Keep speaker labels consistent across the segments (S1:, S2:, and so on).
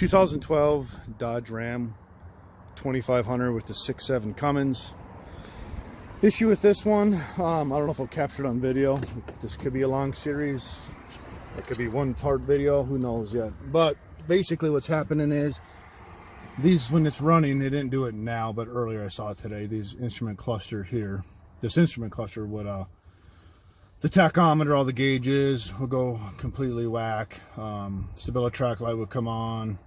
S1: 2012 Dodge Ram 2500 with the 6.7 Cummins. Issue with this one, I don't know if I'll capture it on video. This could be a long series. It could be one part video, who knows yet. But basically what's happening is, these, when it's running, they didn't do it now, but earlier I saw it today, these instrument cluster here, this instrument cluster would, the tachometer, all the gauges will go completely whack. Stability track light would come on,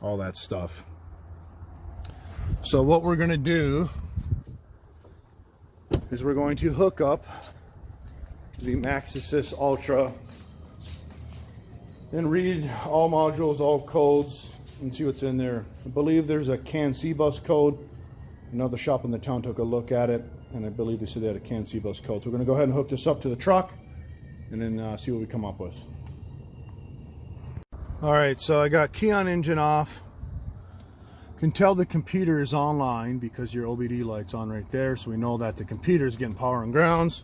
S1: all that stuff. So what we're gonna do is we're going to hook up the Max Assist Ultra and read all modules, all codes, and see what's in there. I believe there's a CAN C-bus code. Another shop in the town took a look at it, and I believe they said they had a CAN C-bus code. So we're going to go ahead and hook this up to the truck, and then see what we come up with. All right, so I got key on, engine off. Can tell the computer is online because your OBD light's on right there, so we know that the computer is getting power and grounds.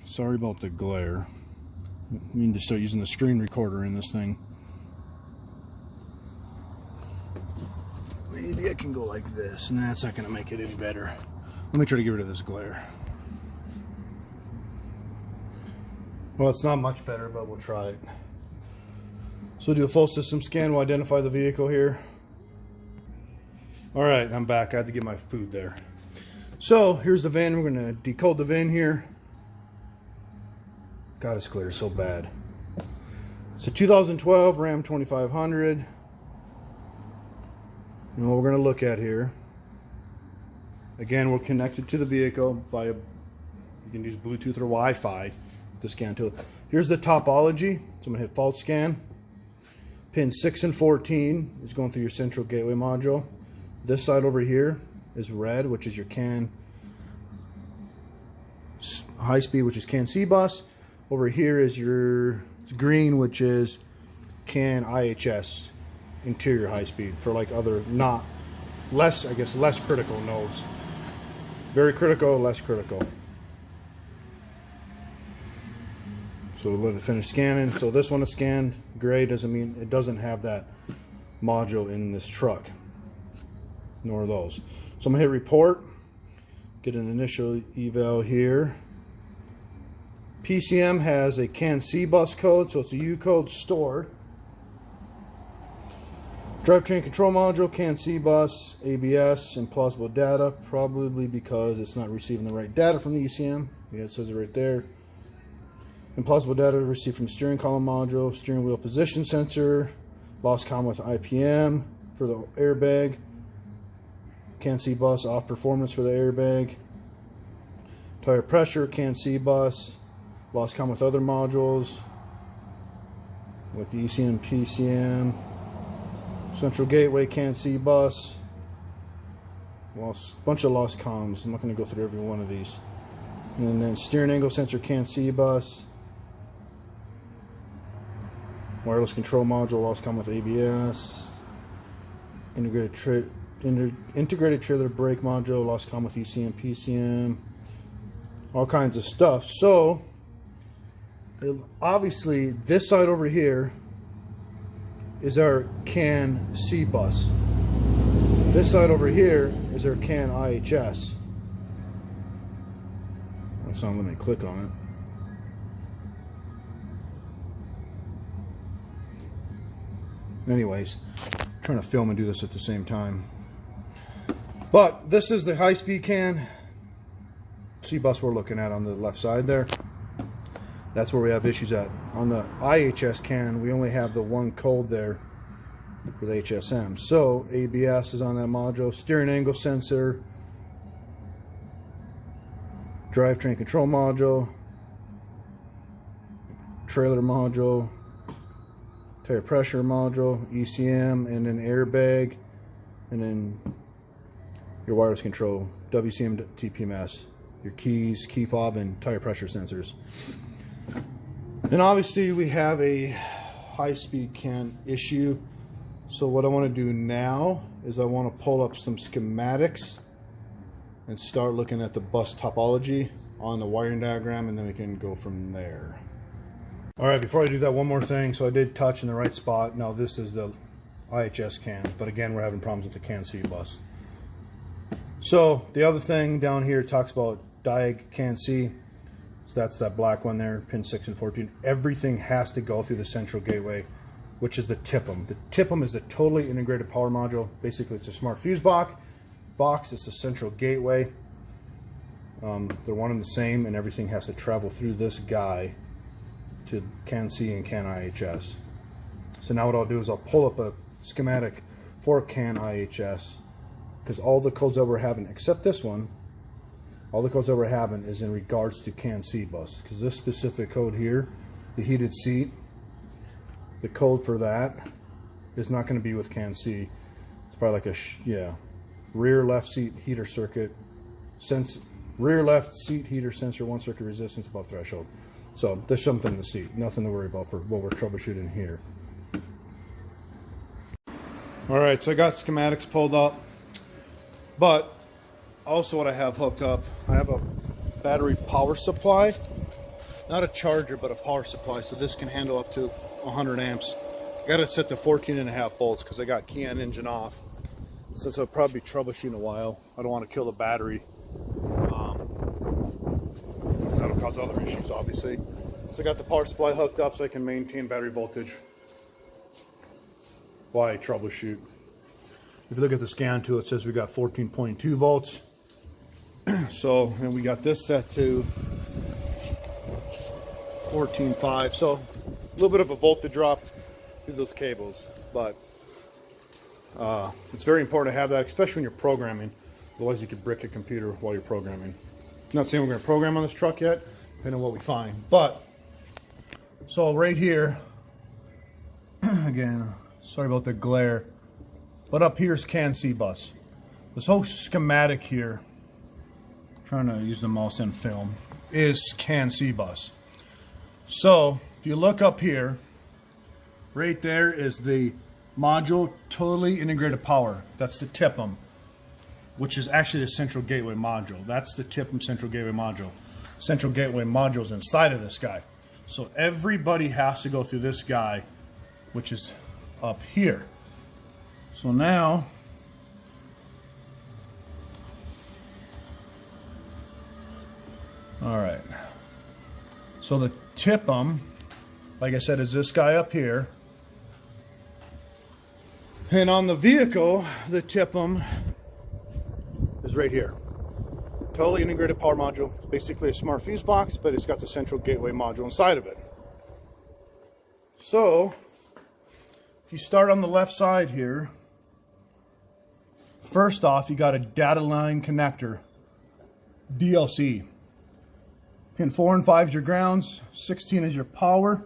S1: Sorry about the glare. We need to start using the screen recorder in this thing. Maybe I can go like this, and that's not going to make it any better. Let me try to get rid of this glare. Well, it's not much better, but we'll try it. So we'll do a full system scan. We'll identify the vehicle here. All right, I'm back. I had to get my food there. So here's the VIN. We're going to decode the VIN here. God, it's clear so bad. It's a 2012 Ram 2500. And what we're going to look at here, again, we're connected to the vehicle via, you can use Bluetooth or Wi-Fi to scan to it. Here's the topology. So I'm going to hit fault scan. Pin 6 and 14 is going through your central gateway module. This side over here is red, which is your CAN high speed, which is CAN C-bus. Over here is your green, which is CAN IHS interior high speed, for like other less critical nodes. Very critical, less critical. So we'll let it finish scanning. So this one is scanned. Gray doesn't mean it doesn't have that module in this truck, nor those. So I'm gonna hit report, get an initial eval here. PCM has a CAN C-bus code, so it's a U code stored. Drivetrain control module, CAN C-bus, ABS, and plausible data, probably because it's not receiving the right data from the ECM. Yeah, it says it right there. And plausible data received from steering column module, steering wheel position sensor, lost comm with IPM for the airbag, CAN C-bus off performance for the airbag, tire pressure, CAN C-bus, lost comm with other modules, with the ECM, PCM, central gateway, CAN C-bus, bunch of lost comms. I'm not going to go through every one of these. And then steering angle sensor, CAN C-bus, wireless control module, lost comm with ABS, integrated trailer brake module, lost comm with ECM, PCM, all kinds of stuff. So obviously this side over here is our CAN C-bus. This side over here is our CAN IHS. That's not letting me click on it. Anyways, I'm trying to film and do this at the same time. But this is the high-speed CAN C-bus we're looking at on the left side there. That's where we have issues at. On the IHS CAN, we only have the one code there for the HSM. So ABS is on that module, steering angle sensor, drivetrain control module, trailer module, tire pressure module, ECM, and then airbag, and then your wireless control, WCM, TPMS, your keys, key fob, and tire pressure sensors. And obviously we have a high-speed CAN issue. So what I want to do now is I want to pull up some schematics and start looking at the bus topology on the wiring diagram, and then we can go from there. All right, before I do that, one more thing. So I did touch in the right spot. Now this is the IHS cans, but again, we're having problems with the CAN-C bus. So the other thing down here talks about diag CAN-C. So that's that black one there, pin 6 and 14. Everything has to go through the central gateway, which is the TIPM. The TIPM is the totally integrated power module. Basically, it's a smart fuse box. It's the central gateway. They're one and the same, and everything has to travel through this guy to CAN-C and CAN IHS. So now what I'll do is I'll pull up a schematic for CAN IHS, because all the codes that we're having, except this one, all the codes that we're having is in regards to CAN-C bus, because this specific code here, the heated seat, the code for that is not going to be with CAN-C. It's probably like a rear left seat heater circuit, rear left seat heater sensor 1 circuit resistance above threshold. So there's something in the seat, nothing to worry about for what we're troubleshooting here. All right, so I got schematics pulled up, but also what I have hooked up, I have a battery power supply, not a charger, but a power supply, so this can handle up to 100 amps. I got it set to 14.5 volts because I got key on engine off. Since I'll probably be troubleshooting a while, I don't want to kill the battery, because that'll cause other issues, obviously. So I got the power supply hooked up so I can maintain battery voltage while I troubleshoot. If you look at the scan tool, it says we got 14.2 volts. So, and we got this set to 14.5. So a little bit of a voltage drop through those cables, but it's very important to have that, especially when you're programming. Otherwise you could brick a computer while you're programming. Not saying we're going to program on this truck yet, depending on what we find. But, so right here, again, sorry about the glare, but up here's CAN-C bus. This whole schematic here, I'm trying to use the mouse and film, is CAN-C bus. So, if you look up here, right there is the module totally integrated power. That's the TIPM, which is actually the central gateway module. That's the TIPM central gateway module. Central gateway module is inside of this guy. So everybody has to go through this guy, which is up here. So now, all right. So the TIPM, like I said, is this guy up here. And on the vehicle, the TIPM is right here. Totally integrated power module. Basically a smart fuse box, but it's got the central gateway module inside of it. So, if you start on the left side here, first off, you got a data line connector, DLC. Pin 4 and 5 is your grounds, 16 is your power,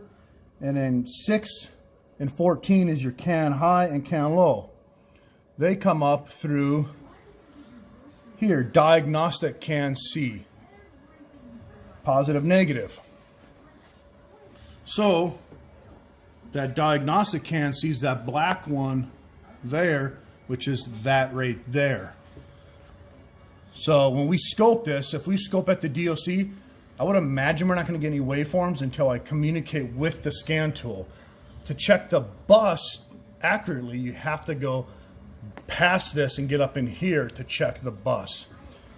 S1: and then 6 and 14 is your CAN high and CAN low. They come up through here, diagnostic CAN-C, positive, negative. So that diagnostic CAN-C is that black one there, which is that right there. So when we scope this, if we scope at the DOC, I would imagine we're not going to get any waveforms until I communicate with the scan tool. To check the bus accurately, you have to go past this and get up in here to check the bus.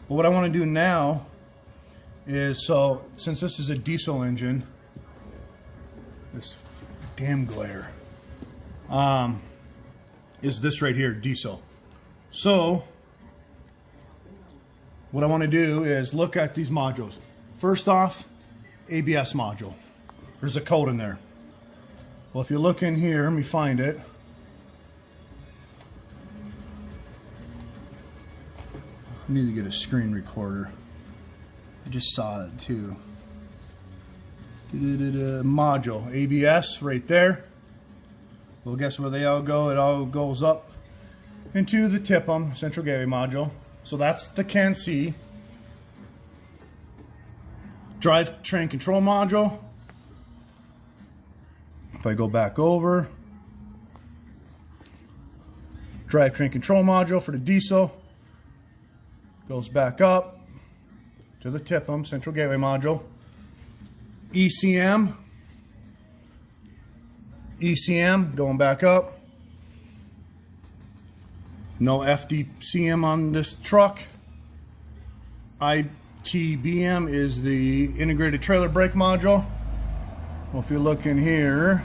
S1: But what I want to do now is, so since this is a diesel engine, this damn glare, is this right here, diesel. So what I want to do is look at these modules. First off, ABS module. There's a code in there. Well, if you look in here, let me find it. I need to get a screen recorder. I just saw it too. Module, ABS, right there. Well, guess where they all go? It all goes up into the TIPM, central gateway module. So that's the CAN-C. Drivetrain control module. If I go back over, drivetrain control module for the diesel goes back up to the TIPM, central gateway module. ECM going back up No FDCM on this truck. ITBM is the integrated trailer brake module. Well, if you look in here,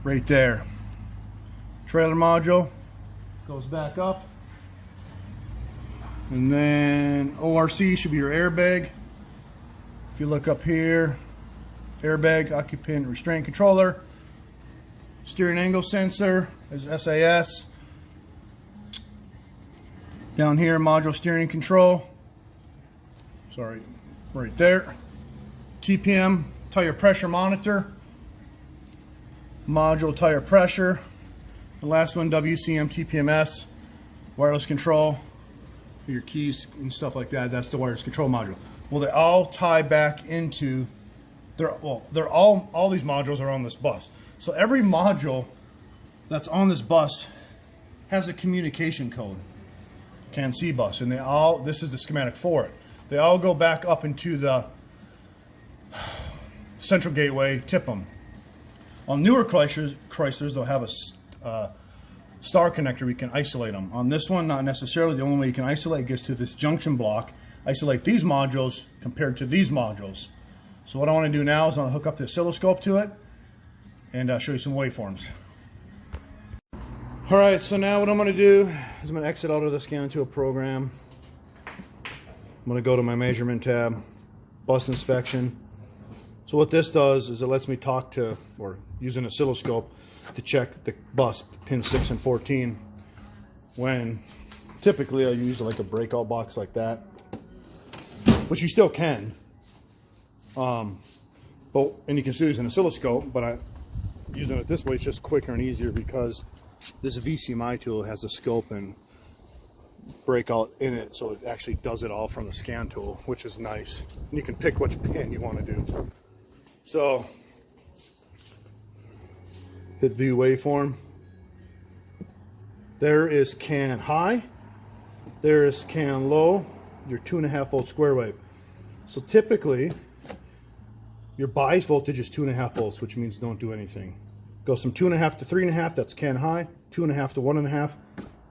S1: right there, trailer module goes back up, and then ORC should be your airbag. If you look up here, airbag, occupant restraint controller, steering angle sensor is SAS. Down here, module steering control. Sorry, right there. TPM, tire pressure monitor. Module tire pressure. The last one, WCM TPMS, wireless control. Your keys and stuff like that. That's the wireless control module. Well, they all tie back into. All these modules are on this bus. So every module that's on this bus has a communication code. CAN-C bus, and this is the schematic for it. They all go back up into the central gateway, tip them. On newer Chryslers, they'll have a star connector. We can isolate them. On this one, not necessarily. The only way you can isolate gets to this junction block, isolate these modules compared to these modules. So what I want to do now is I want to hook up the oscilloscope to it and show you some waveforms. Alright, so now what I'm going to do is I'm going to exit out of the scan to a program. I'm going to go to my measurement tab, bus inspection. So what this does is it lets me talk to, or use an oscilloscope to check the bus pins 6 and 14, when typically I use like a breakout box like that, which you still can. And you can still use an oscilloscope, but using it this way is just quicker and easier because this VCMI tool has a scope and breakout in it, so it actually does it all from the scan tool, which is nice. And you can pick which pin you want to do. So, hit view waveform. There is CAN high. There is CAN low, your 2.5 volt square wave. So typically, your bias voltage is 2.5 volts, which means don't do anything. Goes from 2.5 to 3.5, that's CAN high. 2.5 to 1.5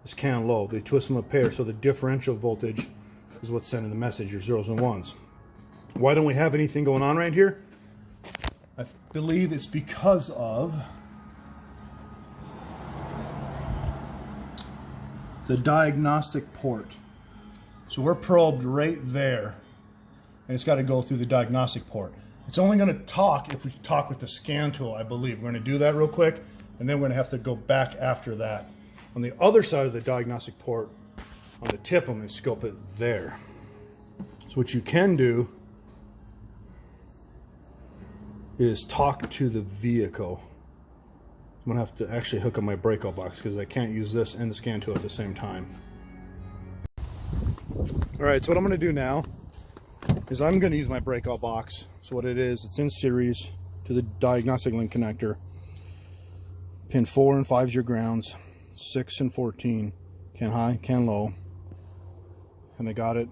S1: is CAN low. They twist them a pair, so the differential voltage is what's sending the message, your zeros and ones. Why don't we have anything going on right here? I believe it's because of the diagnostic port. So we're probed right there, and it's got to go through the diagnostic port. It's only going to talk if we talk with the scan tool, I believe. We're going to do that real quick, and then we're going to have to go back after that. On the other side of the diagnostic port, on the tip, I'm going to scope it there. So what you can do is talk to the vehicle. I'm going to have to actually hook up my breakout box because I can't use this and the scan tool at the same time. Alright, so what I'm going to do now is I'm going to use my breakout box. So what it is, it's in series to the diagnostic link connector. Pin 4 and 5 is your grounds, 6 and 14 CAN high, CAN low, and I got it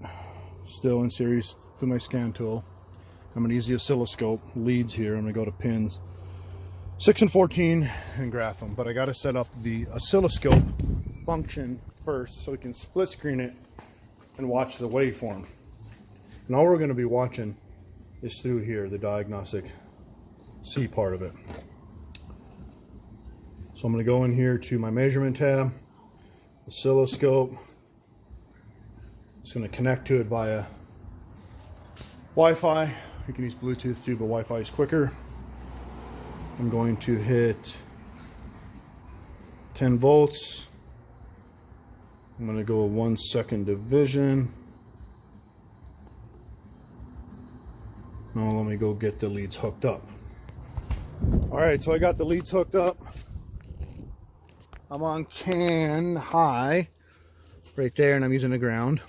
S1: still in series through my scan tool. I'm going to use the oscilloscope leads here. I'm going to go to pins 6 and 14 and graph them, but I got to set up the oscilloscope function first so we can split screen it and watch the waveform. And all we're going to be watching is through here, the diagnostic C part of it. So I'm going to go in here to my measurement tab, oscilloscope. It's going to connect to it via Wi-Fi. You can use Bluetooth too, but Wi-Fi is quicker. I'm going to hit 10 volts. I'm going to go a 1 second division. Now let me go get the leads hooked up. Alright, so I got the leads hooked up. I'm on CAN high right there, and I'm using the ground.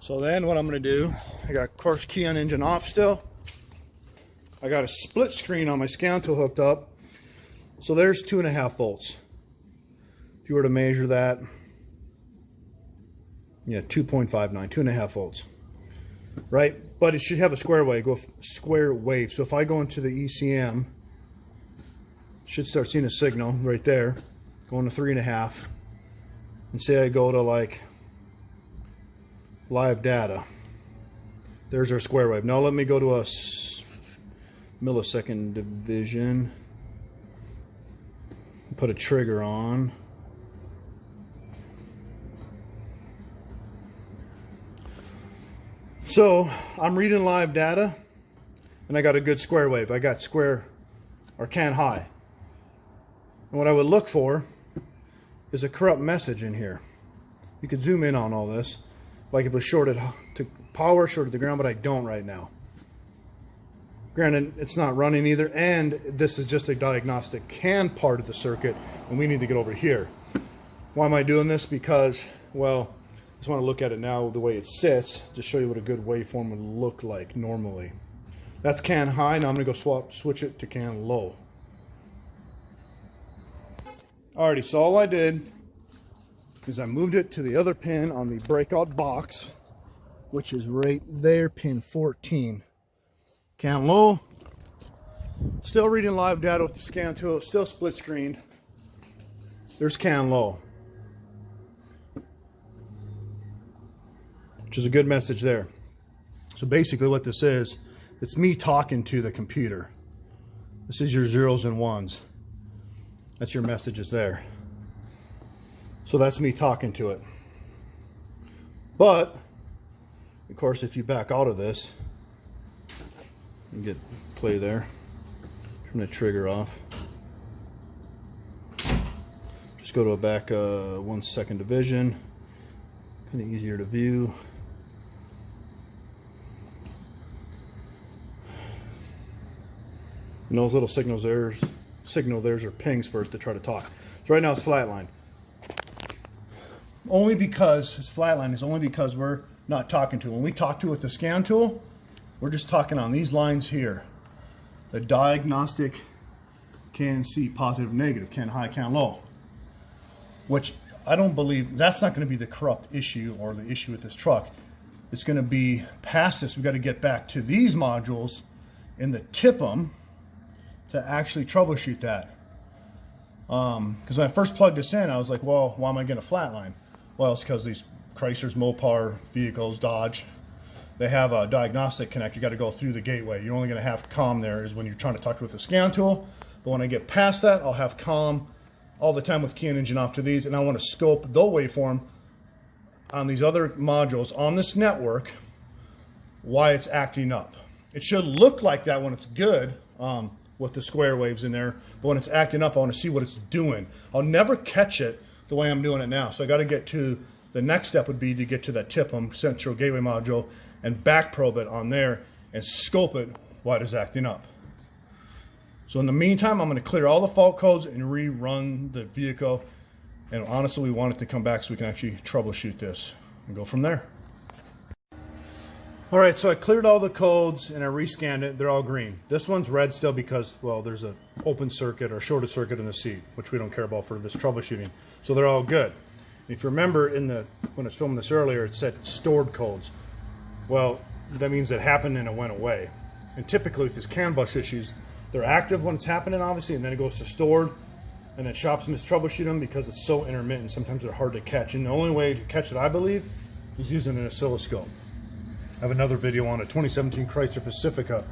S1: So then what I'm going to do, I got course key on engine off still. I got a split screen on my scan tool hooked up. So there's 2.5 volts. If you were to measure that, yeah, 2.59, 2.5 volts. Right? But it should have a square wave, square wave. So if I go into the ECM, should start seeing a signal right there. going to 3.5, and say I go to like live data. There's our square wave. Now let me go to a millisecond division. Put a trigger on. So I'm reading live data, and I got a good square wave. I got square or can high. And what I would look for is a corrupt message in here. You could zoom in on all this, like if it was shorted to power, shorted to ground, but I don't right now. Granted, it's not running either, and this is just a diagnostic can part of the circuit, and we need to get over here. Why am I doing this? Because, well, I just want to look at it now the way it sits to show you what a good waveform would look like normally. That's can high. Now I'm going to go switch it to can low. Alrighty, so all I did is I moved it to the other pin on the breakout box, which is right there, pin 14. Can low. Still reading live data with the scan tool, still split screened. There's can low, which is a good message there. So basically what this is, it's me talking to the computer. This is your zeros and ones. That's your messages there. So that's me talking to it. But, of course, if you back out of this, and get play there, turn the trigger off. Just go to a back 1 second division. Kind of easier to view. And those little signals there's are pings for it to try to talk. So right now it's flatline. Only because it's flatline is only because we're not talking to it. When we talk to it with the scan tool, we're just talking on these lines here. The diagnostic can see positive, negative, can high, can low. Which I don't believe, that's not going to be the corrupt issue or the issue with this truck. It's going to be past this. We've got to get back to these modules in the TIP'em to actually troubleshoot that. Because when I first plugged this in, I was like, well, why am I getting a flatline? Well, it's because these Chryslers, Mopar vehicles, Dodge, they have a diagnostic connect. You got to go through the gateway. You're only going to have COM there is when you're trying to talk with the scan tool. But when I get past that, I'll have COM all the time with key and engine off to these, and I want to scope the waveform on these other modules on this network, why it's acting up. It should look like that when it's good, with the square waves in there, but when it's acting up, I want to see what it's doing. I'll never catch it the way I'm doing it now. So I got to get to, the next step would be to get to that TIP'em, central gateway module, and back probe it on there and scope it while it is acting up. So in the meantime, I'm going to clear all the fault codes and rerun the vehicle. And honestly, we want it to come back so we can actually troubleshoot this and go from there. All right, so I cleared all the codes and I rescanned it. They're all green. This one's red still because, well, there's an open circuit or shorted circuit in the seat, which we don't care about for this troubleshooting. So they're all good. If you remember when I was filming this earlier, it said stored codes. Well, that means it happened and it went away. And typically with these CAN bus issues, they're active when it's happening, obviously, and then it goes to stored, and then shops troubleshoot them because it's so intermittent. Sometimes they're hard to catch, and the only way to catch it, I believe, is using an oscilloscope. I have another video on a 2017 Chrysler Pacifica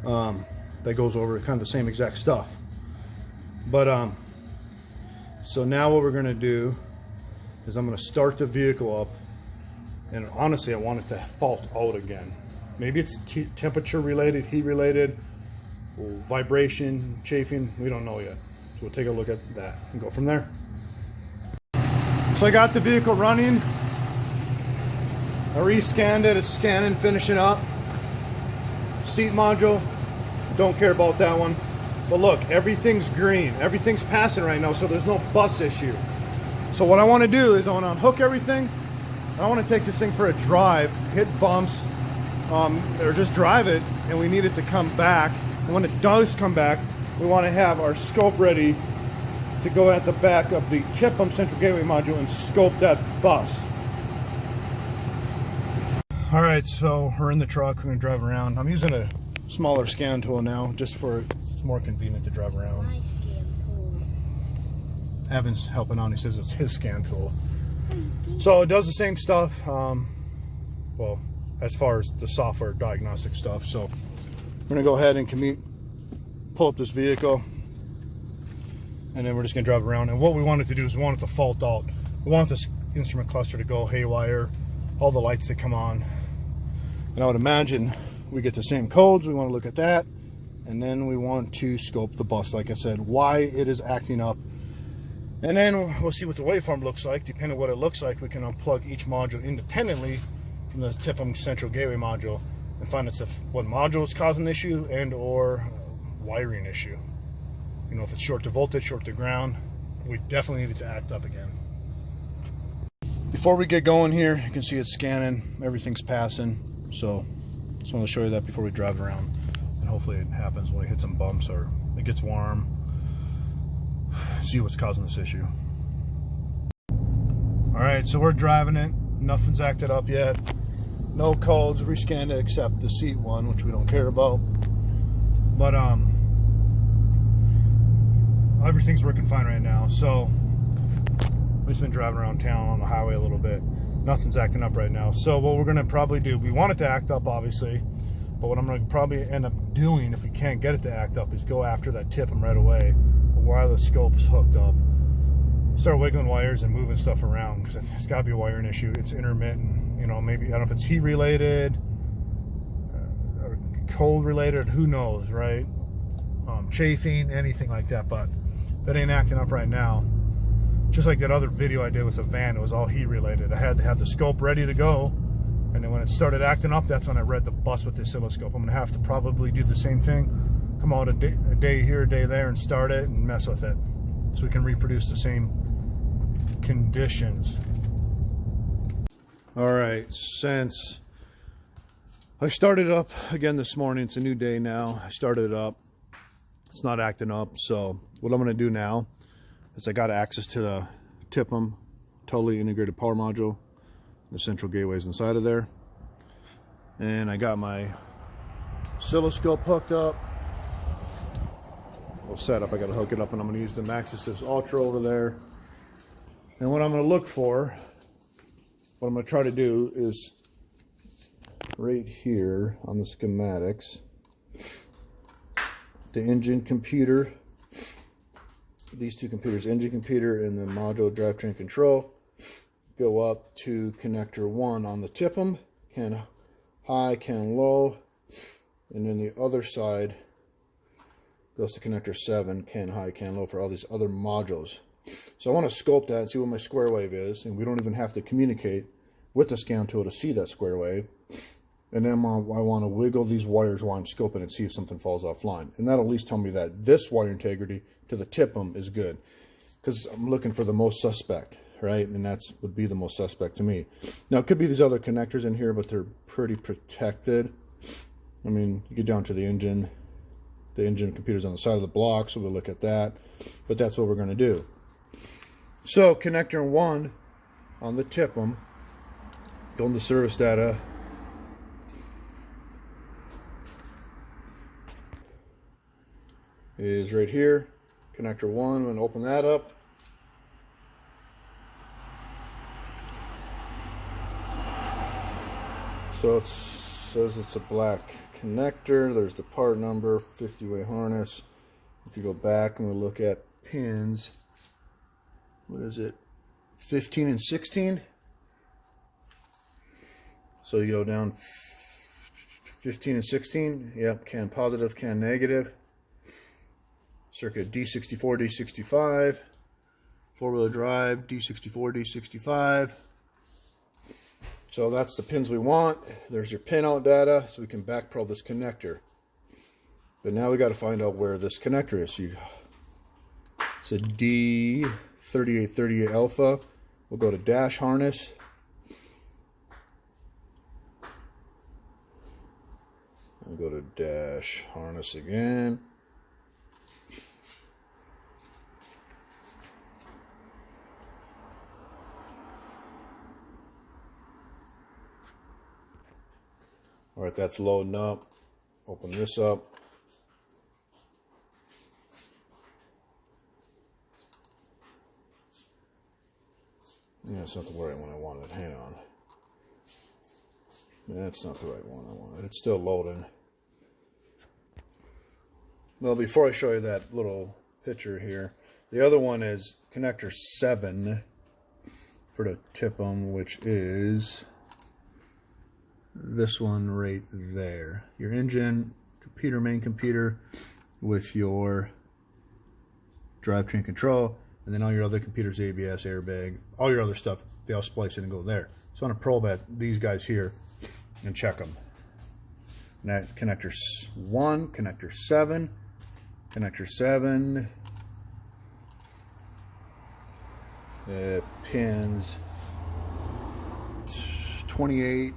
S1: that goes over kind of the same exact stuff. But so now what we're going to do is I'm going to start the vehicle up, and honestly, I want it to fault out again. Maybe it's temperature related, heat related, or vibration, chafing. We don't know yet. So we'll take a look at that and go from there. So I got the vehicle running. I rescanned it. It's scanning, finishing up. Seat module. Don't care about that one. But look, everything's green. Everything's passing right now, so there's no bus issue. So what I want to do is I want to unhook everything. I want to take this thing for a drive, hit bumps, or just drive it, and we need it to come back. And when it does come back, we want to have our scope ready to go at the back of the TIP'em central gateway module and scope that bus. All right, so we're in the truck. We're going to drive around. I'm using a smaller scan tool now, just for it's more convenient to drive around. Evan's helping out. He says it's his scan tool. So it does the same stuff. Well, as far as the software diagnostic stuff. So we're gonna go ahead and pull up this vehicle, and then we're just gonna drive around. And what we wanted to do is we wanted to fault out. We want this instrument cluster to go haywire, all the lights that come on. And I would imagine we get the same codes. We want to look at that, and then we want to scope the bus, like I said, why it is acting up. And then we'll see what the waveform looks like. Depending on what it looks like, we can unplug each module independently from the TIPM central gateway module and find out what module is causing the issue and or wiring issue. You know, if it's short to voltage, short to ground, we definitely need it to act up again. Before we get going here, you can see it's scanning, everything's passing. So just want to show you that before we drive around, and hopefully it happens when we hit some bumps or it gets warm. See what's causing this issue. All right, so we're driving it. Nothing's acted up yet. No codes rescanned it except the seat one, which we don't care about. But everything's working fine right now. So we've just been driving around town on the highway a little bit. Nothing's acting up right now. So what we're gonna probably do, we want it to act up obviously, but what I'm gonna probably end up doing if we can't get it to act up is go after that TIPM right away while the scope's hooked up. Start wiggling wires and moving stuff around, because it's got to be a wiring issue. It's intermittent, you know, maybe, I don't know if it's heat related or cold related, who knows, right? Chafing, anything like that, but that ain't acting up right now. Just like that other video I did with the van, it was all heat related. I had to have the scope ready to go, and then when it started acting up, that's when I read the bus with the oscilloscope. I'm gonna have to probably do the same thing, come out a day here, a day there, and start it and mess with it, so we can reproduce the same conditions. All right, since I started up again this morning, it's a new day now. I started it up, it's not acting up. So what I'm going to do now is I got access to the TIPM totally integrated power module. The central gateway's inside of there, and I got my oscilloscope hooked up. Well, set up, I got to hook it up, and I'm going to use the Maxisys Ultra over there. And what I'm going to look for, what I'm going to try to do is right here on the schematics, the engine computer, these two computers, engine computer and the module drivetrain control, go up to connector 1 on the TIPM, can high, can low, and then the other side goes to connector 7, can high, can low, for all these other modules. So I want to scope that and see what my square wave is, and we don't even have to communicate with the scan tool to see that square wave. And then I want to wiggle these wires while I'm scoping and see if something falls offline. And that'll at least tell me that this wire integrity to the TIPM is good, because I'm looking for the most suspect, right? And that's would be the most suspect to me. Now it could be these other connectors in here, but they're pretty protected. I mean, you get down to the engine computer's on the side of the block, so we'll look at that. But that's what we're going to do. So connector 1 on the TIPM, going to service data. Is right here. Connector 1, I'm going to open that up. So it says it's a black connector. There's the part number, 50-way harness. If you go back and we look at pins, what is it, 15 and 16? So you go down 15 and 16, yep, can positive, can negative. Circuit D64, D65, four-wheel drive, D64, D65. So that's the pins we want. There's your pinout data, so we can back probe this connector. But now we got to find out where this connector is. It's a D3838 alpha. We'll go to dash harness. I'll go to dash harness again. All right, that's loading up. Open this up. Yeah, that's not the right one I wanted. Hang on. That's not the right one I wanted. It's still loading. Well, before I show you that little picture here, the other one is connector 7 for the tip-em, which is this one right there. Your engine, computer, main computer with your drivetrain control, and then all your other computers, ABS, airbag, all your other stuff, they all splice in and go there. So I'm going to probe at these guys here and check them. And that's connector 1, connector 7, connector 7, pins 28,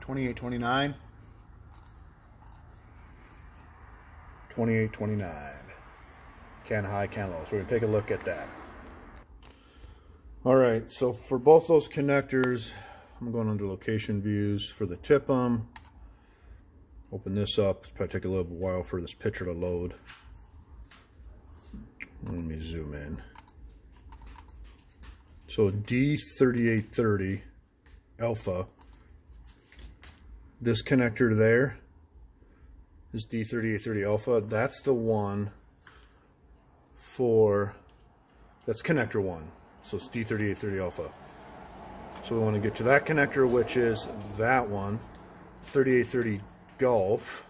S1: 29, 28, 29. Can high, can low. So we're going to take a look at that. Alright, so for both those connectors, I'm going under location views for the tip-em. Open this up. It's probably take a little while for this picture to load. Let me zoom in. So D3830 alpha, this connector there, this D3830 alpha, that's the one for, that's connector 1. So it's D3830 alpha. So we want to get to that connector, which is that one. 3830 Golf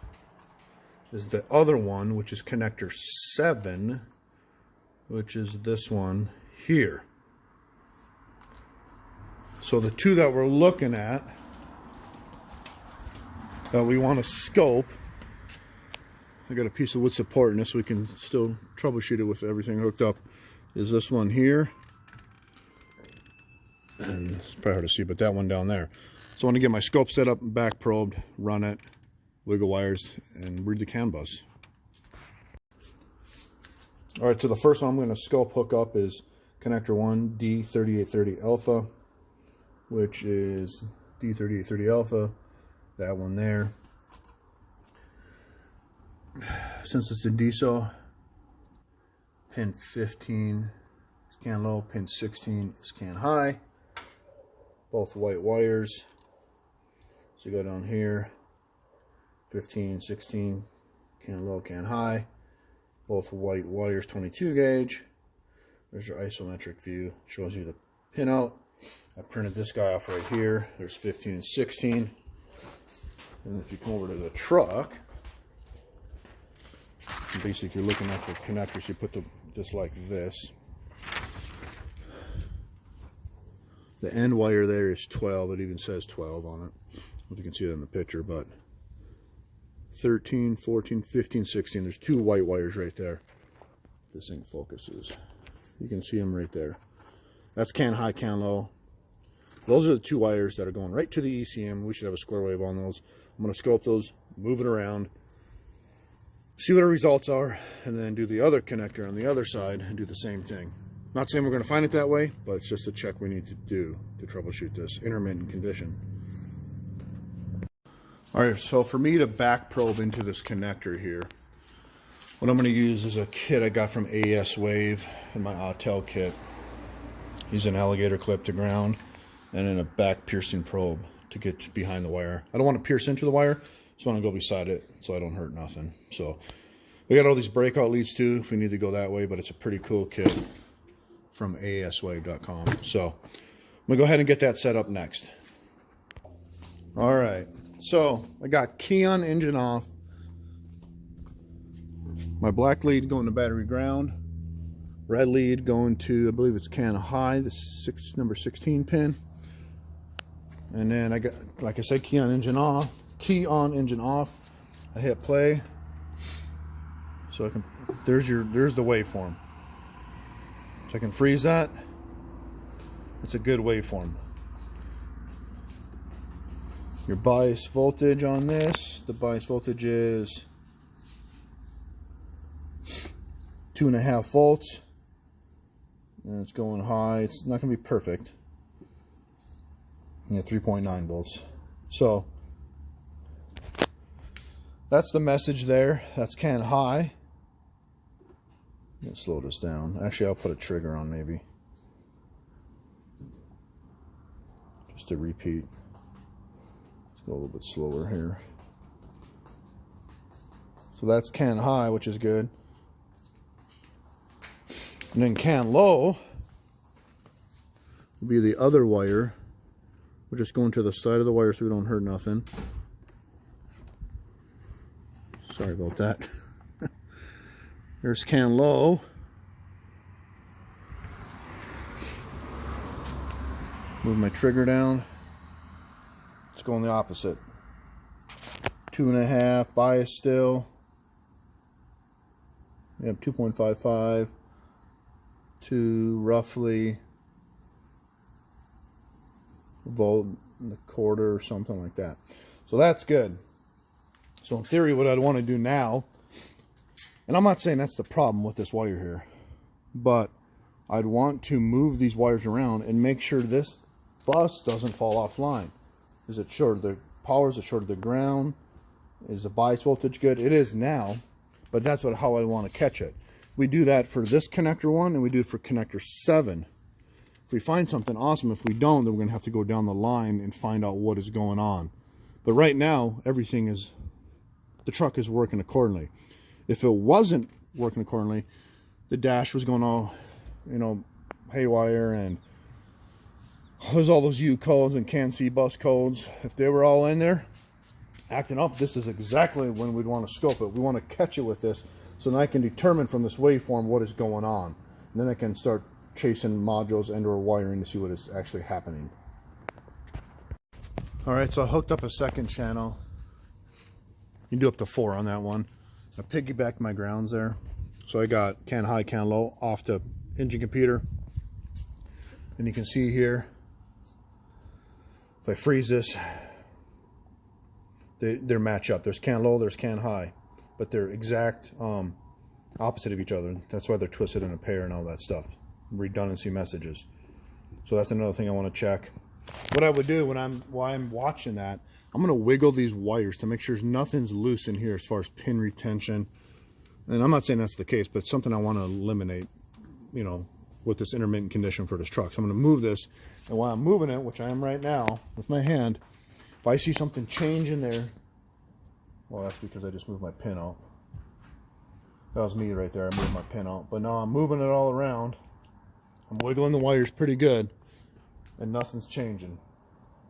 S1: is the other one, which is connector 7, which is this one here. So the two that we're looking at that we want to scope, I got a piece of wood support in this so we can still troubleshoot it with everything hooked up, is this one here. And it's probably hard to see, but that one down there. So I want to get my scope set up and back probed, run it, wiggle wires, and read the CAN bus. Alright, so the first one I'm going to scope hook up is connector 1, D3830 alpha, which is D3830 alpha, that one there. Since it's a diesel, pin 15 is CAN low, pin 16 is CAN high. Both white wires. So you go down here, 15, 16, CAN low, CAN high. Both white wires, 22 gauge. There's your isometric view. Shows you the pinout. I printed this guy off right here. There's 15 and 16. And if you come over to the truck, basically you're looking at the connectors. You put this like this. The end wire there is 12. It even says 12 on it. I don't know if you can see that in the picture, but 13, 14, 15, 16. There's two white wires right there. This thing focuses. You can see them right there. That's CAN high, CAN low. Those are the two wires that are going right to the ECM. We should have a square wave on those. I'm going to scope those, move it around, see what our results are, and then do the other connector on the other side and do the same thing. Not saying we're going to find it that way, but it's just a check we need to do to troubleshoot this intermittent condition. Alright, so for me to back probe into this connector here, what I'm going to use is a kit I got from AES Wave in my Autel kit. Use an alligator clip to ground and then a back piercing probe to get behind the wire. I don't want to pierce into the wire, so I want to go beside it so I don't hurt nothing. So we got all these breakout leads too if we need to go that way, but it's a pretty cool kit from aeswave.com. So I'm gonna go ahead and get that set up next. All right, so I got key on, engine off, my black lead going to battery ground, red lead going to, I believe it's CAN high, the number 16 pin, and then I got, like I said, key on, engine off. I hit play, so I can, there's the waveform. So I can freeze that. It's a good waveform. Your bias voltage on this, the bias voltage is 2.5 volts. And it's going high. It's not going to be perfect. Yeah, 3.9 volts. So that's the message there. That's CAN high. I'm gonna slow this down. Actually, I'll put a trigger on maybe. to repeat. Let's go a little bit slower here. So that's can high, which is good. And then can low will be the other wire. We're just going to the side of the wire so we don't hurt nothing. Sorry about that. There's can low. Move my trigger down. Let's go in the opposite. 2.5 bias still. Yep, 2.55 to roughly a volt and a quarter or something like that. So that's good. So in theory, what I'd want to do now, and I'm not saying that's the problem with this wire here, but I'd want to move these wires around and make sure this bus doesn't fall offline. Is it short of the power? Is it short of the ground? Is the bias voltage good? It is now, but that's how I want to catch it. We do that for this connector 1, and we do it for connector 7. If we find something, awesome. If we don't, then we're going to have to go down the line and find out what is going on. But right now, everything is, the truck is working accordingly. If it wasn't working accordingly, the dash was going all, haywire, and there's all those U codes and CAN C bus codes. If they were all in there acting up, this is exactly when we'd want to scope it. We want to catch it with this, so then I can determine from this waveform what is going on. And then I can start chasing modules and or wiring to see what is actually happening. Alright, so I hooked up a second channel. You can do up to 4 on that one. I piggybacked my grounds there. So I got can high, can low off the engine computer. And you can see here, if I freeze this, they're match up. There's can low, there's can high, but they're exact opposite of each other. That's why they're twisted in a pair and all that stuff. Redundancy messages. So that's another thing I want to check. What I would do while I'm watching that, I'm going to wiggle these wires to make sure nothing's loose in here as far as pin retention. And I'm not saying that's the case, but it's something I want to eliminate, with this intermittent condition for this truck. So I'm going to move this, and while I'm moving it, which I am right now with my hand, if I see something change in there, well, that's because I just moved my pin out. That was me right there. I moved my pin out. But now I'm moving it all around. I'm wiggling the wires pretty good, and nothing's changing.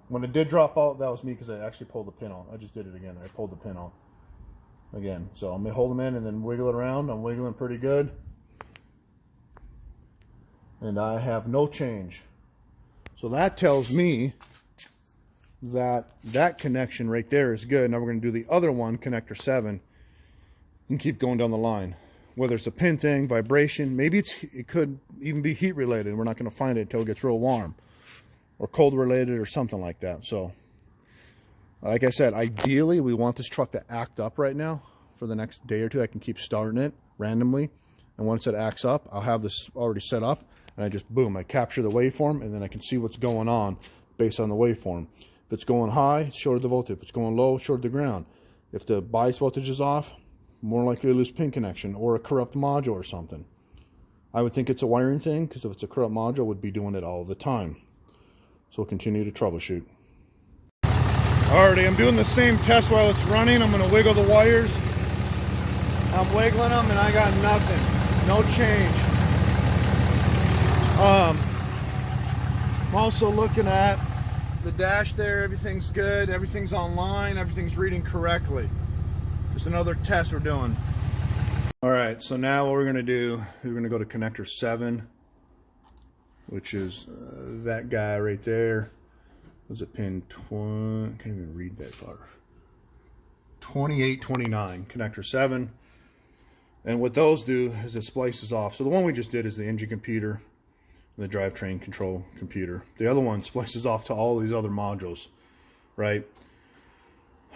S1: When it did drop out, that was me because I actually pulled the pin out. I just did it again. I pulled the pin out again. So I'm going to hold them in and then wiggle it around. I'm wiggling pretty good. And I have no change. So that tells me that connection right there is good. Now we're going to do the other one, connector 7, and keep going down the line. Whether it's a pin thing, vibration, maybe it could even be heat related. We're not going to find it until it gets real warm, or cold related, or something like that. So like I said, ideally we want this truck to act up right now for the next day or two. I can keep starting it randomly, and once it acts up, I'll have this already set up, and I just boom, I capture the waveform, and then I can see what's going on based on the waveform. If it's going high, it's short of the voltage. If it's going low, short of the ground. If the bias voltage is off, more likely to lose pin connection or a corrupt module or something. I would think it's a wiring thing, because if it's a corrupt module, would be doing it all the time. So we'll continue to troubleshoot. Alrighty, I'm doing the same test while it's running. I'm going to wiggle the wires. I'm wiggling them and I got nothing. No change. I'm also looking at the dash there. Everything's good. Everything's online. Everything's reading correctly. Just another test we're doing. Alright, so now what we're going to do, we're going to go to connector 7, which is that guy right there. Was it pin 20? I can't even read that far. 2829, connector 7. And what those do is it splices off. So the one we just did is the engine computer, the drivetrain control computer. The other one splices off to all these other modules, right?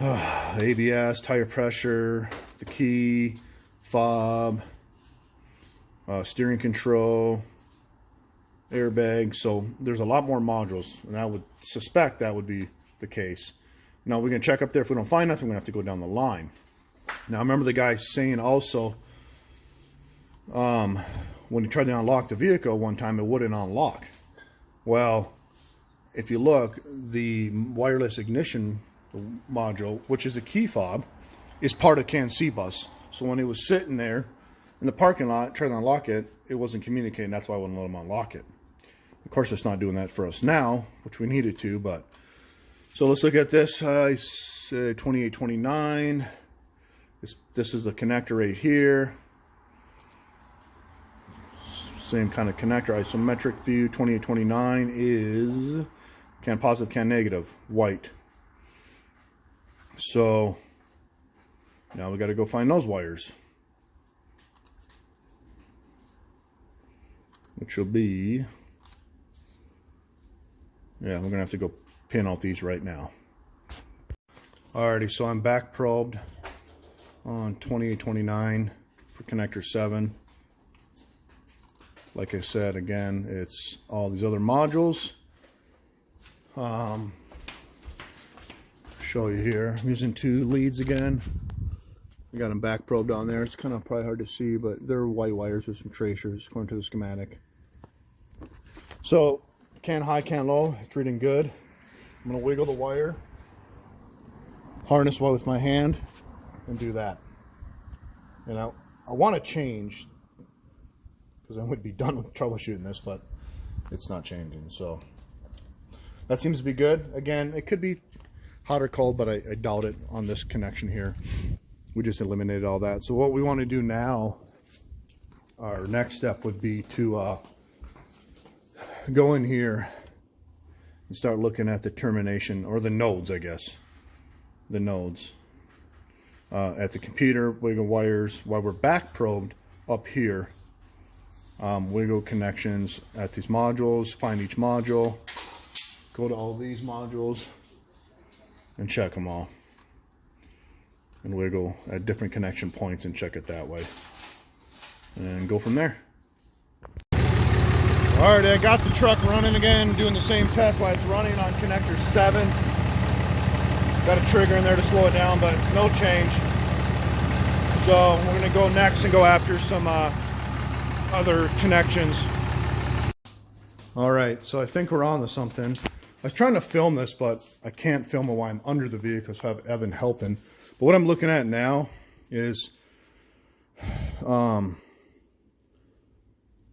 S1: ABS, tire pressure, the key, fob, steering control, airbag. So there's a lot more modules, and I would suspect that would be the case. Now we're going to check up there. If we don't find nothing, we're going to have to go down the line. Now I remember the guy saying also, when he tried to unlock the vehicle one time, it wouldn't unlock. Well, if you look, the wireless ignition module, which is a key fob, is part of CAN C bus. So when it was sitting there in the parking lot, trying to unlock it, it wasn't communicating. That's why I wouldn't let them unlock it. Of course, it's not doing that for us now, which we needed to, but... So let's look at this. I said 2829. This is the connector right here. Same kind of connector. Isometric view. 2829 is CAN positive, CAN negative, white. So now we got to go find those wires, which will be, yeah, we're gonna have to go pin out these right now. Alrighty, so I'm back probed on 2829 for connector 7. Like I said, again, it's all these other modules. Show you here. I'm using 2 leads again. I got them back probed on there. It's kind of probably hard to see, but they're white wires with some tracers according to the schematic. So CAN high, CAN low, it's reading good. I'm going to wiggle the wire, harness one with my hand, and do that. And I want to change, because I would be done with troubleshooting this, but it's not changing. So that seems to be good. Again, it could be hot or cold, but I doubt it on this connection here. We just eliminated all that. So what we want to do now, our next step would be to go in here and start looking at the termination, or the nodes, I guess. The nodes. At the computer, wiggle wires while we're back probed up here. Wiggle connections at these modules, find each module, go to all these modules and check them all. And wiggle at different connection points and check it that way. And go from there. Alright, I got the truck running again, doing the same test while it's running on connector 7. Got a trigger in there to slow it down, but no change. So we're going to go next and go after some other connections. Alright, so I think we're on to something. I was trying to film this, but I can't film it while I'm under the vehicle, so I have Evan helping. But what I'm looking at now is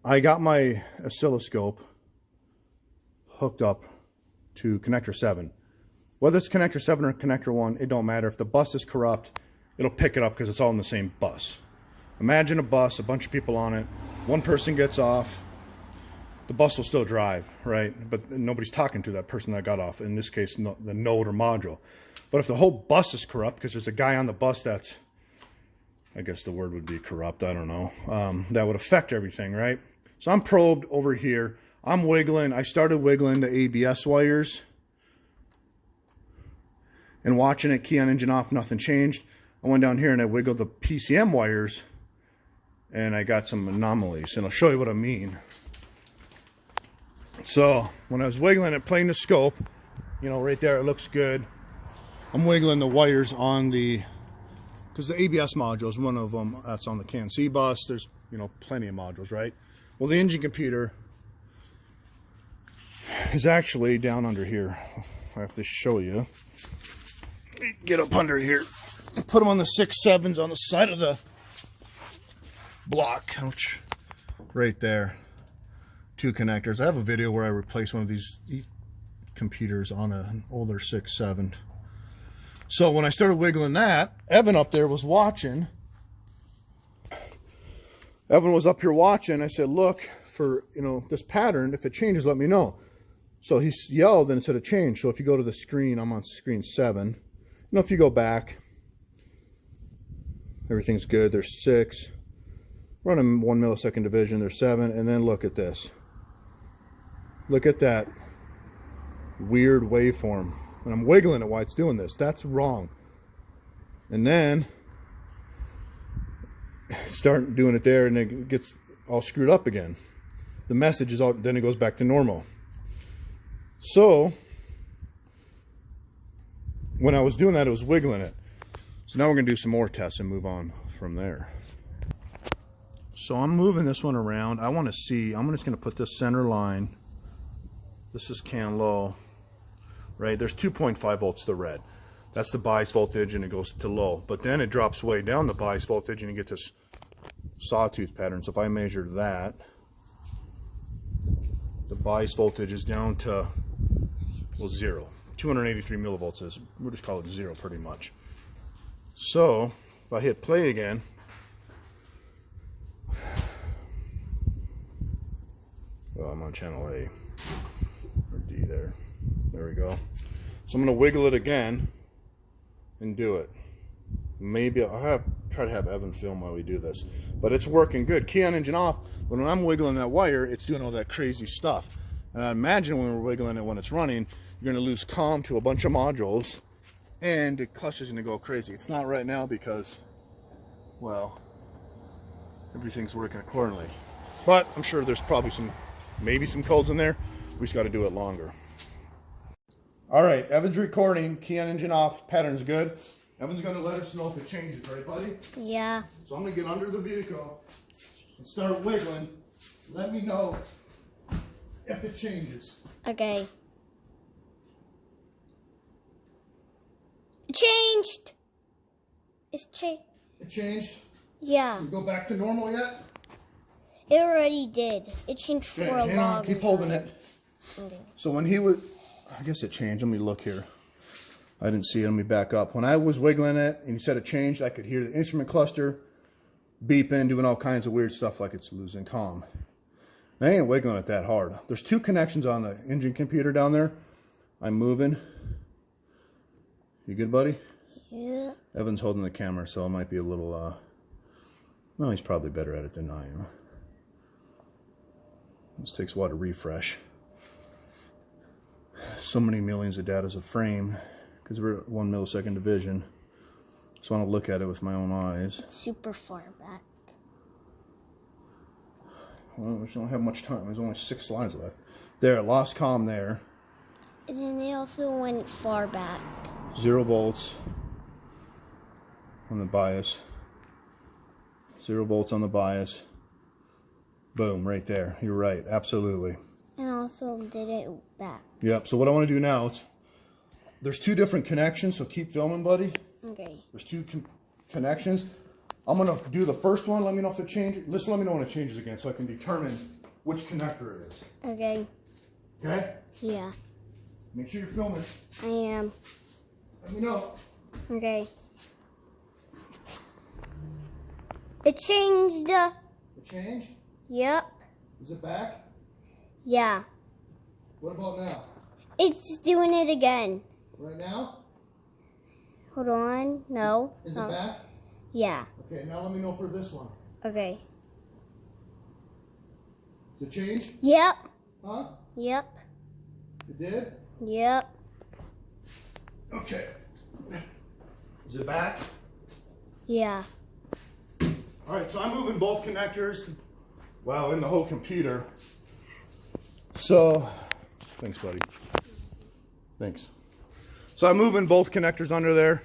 S1: I got my oscilloscope hooked up to connector 7. Whether it's connector 7 or connector 1, it don't matter. If the bus is corrupt, it'll pick it up because it's all in the same bus. Imagine a bus, a bunch of people on it. One person gets off. The bus will still drive, right? But nobody's talking to that person that got off. In this case, the node or module. But if the whole bus is corrupt, because there's a guy on the bus that's, I guess the word would be corrupt, I don't know. That would affect everything, right? So I'm probed over here. I'm wiggling. I started wiggling the ABS wires and watching it, key on, engine off, nothing changed. I went down here and I wiggled the PCM wires and I got some anomalies, and I'll show you what I mean. So when I was wiggling it, playing the scope, you know, right there, it looks good. I'm wiggling the wires on the, because the ABS module is one of them that's on the CAN C bus. There's, you know, plenty of modules, right? Well, the engine computer is actually down under here. I have to show you. Get up under here. Put them on the 6.7s on the side of the block, which right there. 2 connectors. I have a video where I replaced one of these computers on an older 6.7. So when I started wiggling that, Evan up there was watching. Evan was up here watching. I said, look for, you know, this pattern. If it changes, let me know. So he yelled and it said it changed. So if you go to the screen, I'm on screen 7. You know, if you go back, everything's good. There's 6. Running 1 millisecond division. There's 7. And then look at this. Look at that weird waveform. And I'm wiggling it while it's doing this. That's wrong. And then start doing it there and it gets all screwed up again. The message is all, then it goes back to normal. So when I was doing that, it was wiggling it. So now we're going to do some more tests and move on from there. So I'm moving this one around. I want to see, I'm just going to put this center line. This is CAN low. right? There's 2.5 volts to red. That's the bias voltage, and it goes to low. But then it drops way down the bias voltage, and you get this sawtooth pattern. So if I measure that, the bias voltage is down to, well, 0. 283 millivolts is, we'll just call it 0 pretty much. So if I hit play again, well, I'm on channel A or D there. There we go. So I'm going to wiggle it again and do it. Maybe I'll try to have Evan film while we do this, but it's working good. Key on, engine off. But when I'm wiggling that wire, it's doing all that crazy stuff. And I imagine when we're wiggling it when it's running, you're going to lose comm to a bunch of modules, and the clutch is going to go crazy. It's not right now because, well, everything's working accordingly. But I'm sure there's probably maybe some codes in there. We just got to do it longer. All right, Evan's recording. Key on, engine off. Pattern's good. Evan's going to let us know if it changes, right, buddy?
S2: Yeah.
S1: So I'm going to get under the vehicle and start wiggling. Let me know if it changes.
S2: Okay. It changed. It's changed.
S1: It changed?
S2: Yeah.
S1: Can we go back to normal yet?
S2: It already did. It changed for a
S1: hang
S2: long
S1: on, keep holding it.
S2: Okay.
S1: So when he was, I guess it changed. Let me look here. I didn't see it. Let me back up. When I was wiggling it and he said it changed, I could hear the instrument cluster beeping, doing all kinds of weird stuff like it's losing comm. I ain't wiggling it that hard. There's 2 connections on the engine computer down there. I'm moving. You good, buddy?
S2: Yeah.
S1: Evan's holding the camera, so it might be a little, well, he's probably better at it than I am. This takes a while to refresh. So many millions of data a frame, because we're at 1 millisecond division. So I want to look at it with my own eyes.
S2: It's super far back.
S1: Well, we don't have much time. There's only 6 slides left. There, lost comm there.
S2: And then they also went far back.
S1: 0 volts on the bias. 0 volts on the bias. Boom, right there. You're right, absolutely.
S2: And also did it back.
S1: Yep, so what I want to do now is, there's 2 different connections, so keep filming, buddy.
S2: Okay.
S1: There's 2 connections. I'm going to do the first one. Let me know if it changes. Listen, let me know when it changes again so I can determine which connector it is.
S2: Okay.
S1: Okay?
S2: Yeah.
S1: Make sure you're filming.
S2: I am.
S1: Let me know.
S2: Okay. It changed.
S1: It changed?
S2: Yep.
S1: Is it back?
S2: Yeah.
S1: What about now?
S2: It's doing it again.
S1: Right now?
S2: Hold on. No.
S1: Is it back?
S2: Yeah.
S1: Okay, now let me know for this one.
S2: Okay.
S1: Did it change?
S2: Yep.
S1: Huh?
S2: Yep.
S1: It did?
S2: Yep.
S1: Okay. Is it back?
S2: Yeah.
S1: All right, so I'm moving both connectors, well, in the whole computer. So, thanks, buddy. Thanks. So I'm moving both connectors under there.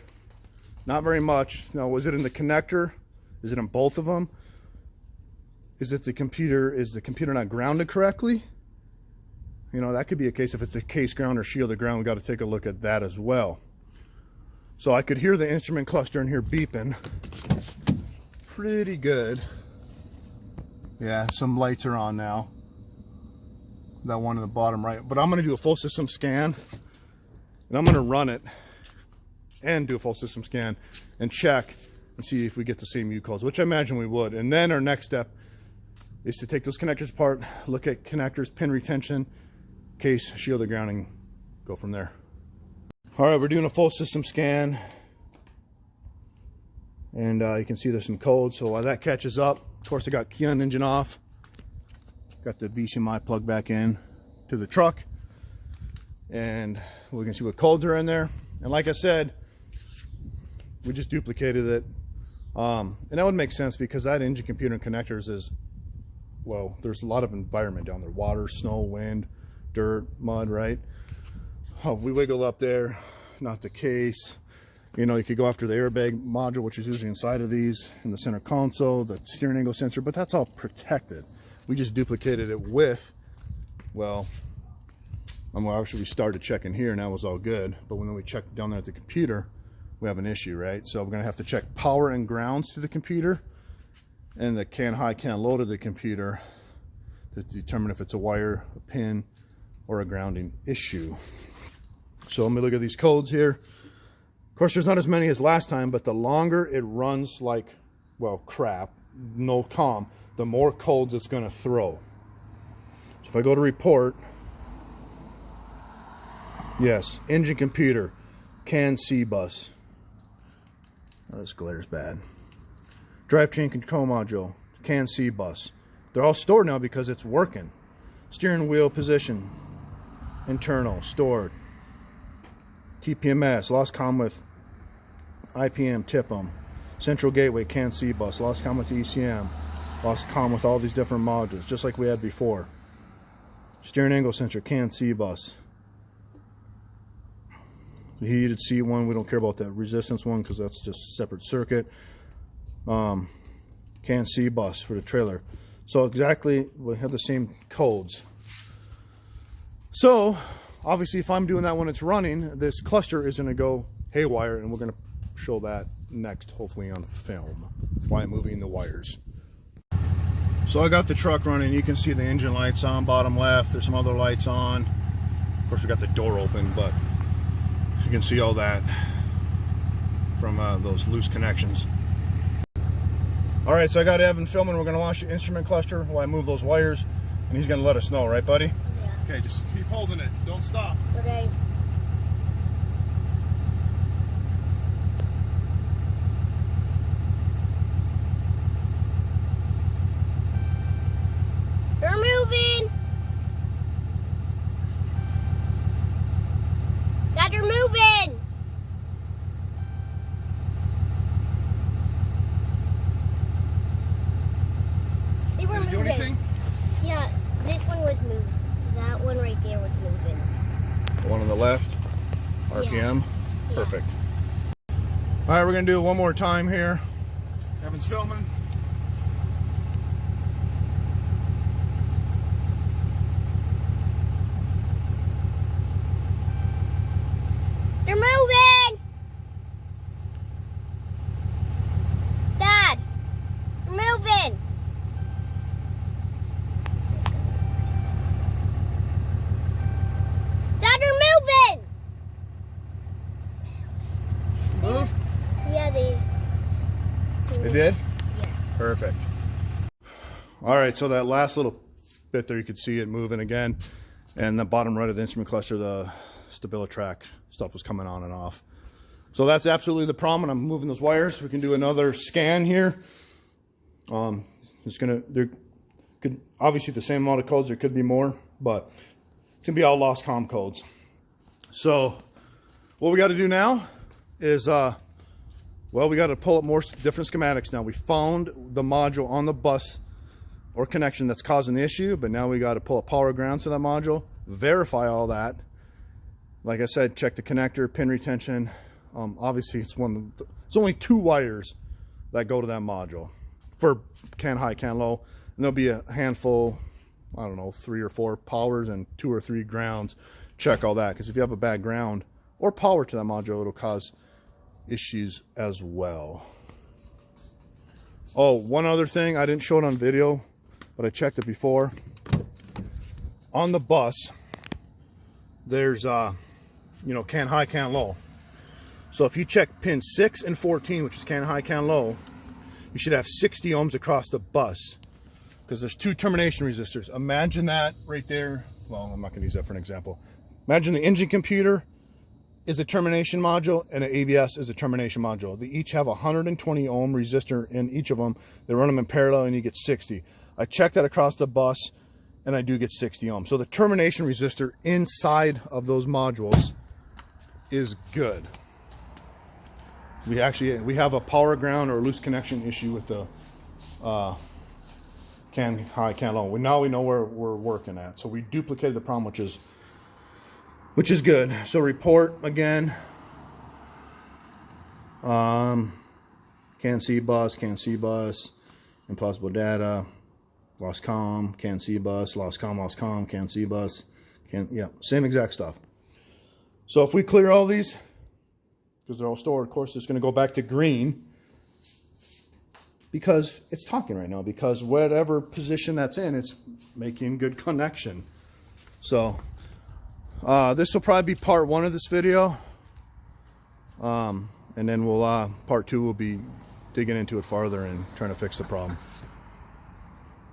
S1: Not very much. Now, was it in the connector? Is it in both of them? Is the computer not grounded correctly? You know, that could be a case. If it's a case ground or shielded ground, we got to take a look at that as well. So I could hear the instrument cluster in here beeping pretty good. Yeah, some lights are on now. That one in the bottom right. But I'm going to do a full system scan, and I'm going to run it and do a full system scan and check and see if we get the same U codes, which I imagine we would. And then our next step is to take those connectors apart, look at connectors, pin retention, case, shielded grounding, go from there. All right, we're doing a full system scan, and you can see there's some codes. So while that catches up, of course I got key on, engine off, got the VCMI plug back in to the truck, and we can see what codes are in there. And like I said, we just duplicated it, and that would make sense because that engine computer and connectors is, well, there's a lot of environment down there: water, snow, wind, dirt, mud, right? Oh, we wiggle up there, not the case. You know, you could go after the airbag module, which is usually inside of these, in the center console, the steering angle sensor, but that's all protected. We just duplicated it with, well, Well, actually, we started checking here and that was all good. But when we checked down there at the computer, we have an issue, right? So we're going to have to check power and grounds to the computer and the can high, can low to the computer to determine if it's a wire, a pin, or a grounding issue. So let me look at these codes here. Of course, there's not as many as last time, but the longer it runs like, well, crap, no comm, the more codes it's going to throw. So if I go to report, yes, engine computer, CAN C bus. Oh, this glare's bad. Drivetrain control module, CAN C bus. They're all stored now because it's working. Steering wheel position, internal, stored. TPMS, lost comm with IPM, TIPM. Central gateway, CAN C bus, lost comm with ECM. Lost comm with all these different modules, just like we had before. Steering angle sensor, CAN C bus. The heated C1, we don't care about that resistance one because that's just a separate circuit. CAN C bus for the trailer. So exactly, we have the same codes. So obviously if I'm doing that when it's running, this cluster is going to go haywire, and we're going to show that next, hopefully on film, by moving the wires. So I got the truck running. You can see the engine lights on, bottom left. There's some other lights on. Of course, we got the door open, but you can see all that from those loose connections. All right, so I got Evan filming. We're going to watch the instrument cluster while I move those wires, and he's going to let us know, right, buddy?
S2: Yeah.
S1: Okay, just keep holding it. Don't stop.
S2: Okay. They're moving. Dad, they're moving. They were
S1: Did it do
S2: moving.
S1: anything?
S2: Yeah, this one was moving. That one right there was moving.
S1: The one on the left, RPM.
S2: Yeah.
S1: Perfect. All right, we're going to do it one more time here. Evan's filming.
S2: They're moving! Dad! They're moving! Dad, they're moving!
S1: Move.
S2: Yeah, they
S1: Did?
S2: Yeah.
S1: Perfect. All right, so that last little bit there, you could see it moving again. And the bottom right of the instrument cluster, the StabiliTrak stuff was coming on and off. So that's absolutely the problem. And I'm moving those wires. We can do another scan here. There could obviously the same amount of codes. There could be more, but it's gonna be all lost comm codes. So what we got to do now is, well, we got to pull up more different schematics now. We found the module on the bus or connection that's causing the issue, but now we got to pull up power grounds to that module, verify all that. Like I said, check the connector, pin retention. Obviously, it's only 2 wires that go to that module for can high, can low, and there'll be a handful, I don't know, 3 or 4 powers and 2 or 3 grounds. Check all that, because if you have a bad ground or power to that module, it'll cause issues as well. Oh, one other thing, I didn't show it on video, but I checked it before. On the bus, there's can high, can low. So if you check pin 6 and 14, which is can high, can low, you should have 60 ohms across the bus, because there's 2 termination resistors. Imagine that right there. Well, I'm not going to use that for an example. Imagine the engine computer is a termination module and an ABS is a termination module. They each have a 120 ohm resistor in each of them. They run them in parallel and you get 60. I checked that across the bus and I do get 60 ohms. So the termination resistor inside of those modules is good. We have a power ground or a loose connection issue with the can high, can low. Now we know where we're working at. So we duplicated the problem, which is good. So report again. Can C bus, impossible data, lost comm, can C bus, lost comm, can C bus, Yeah, same exact stuff. So if we clear all these, because they're all stored, of course, it's going to go back to green because it's talking right now, because whatever position that's in, it's making good connection. So this will probably be part 1 of this video. And then we'll part 2 will be digging into it farther and trying to fix the problem.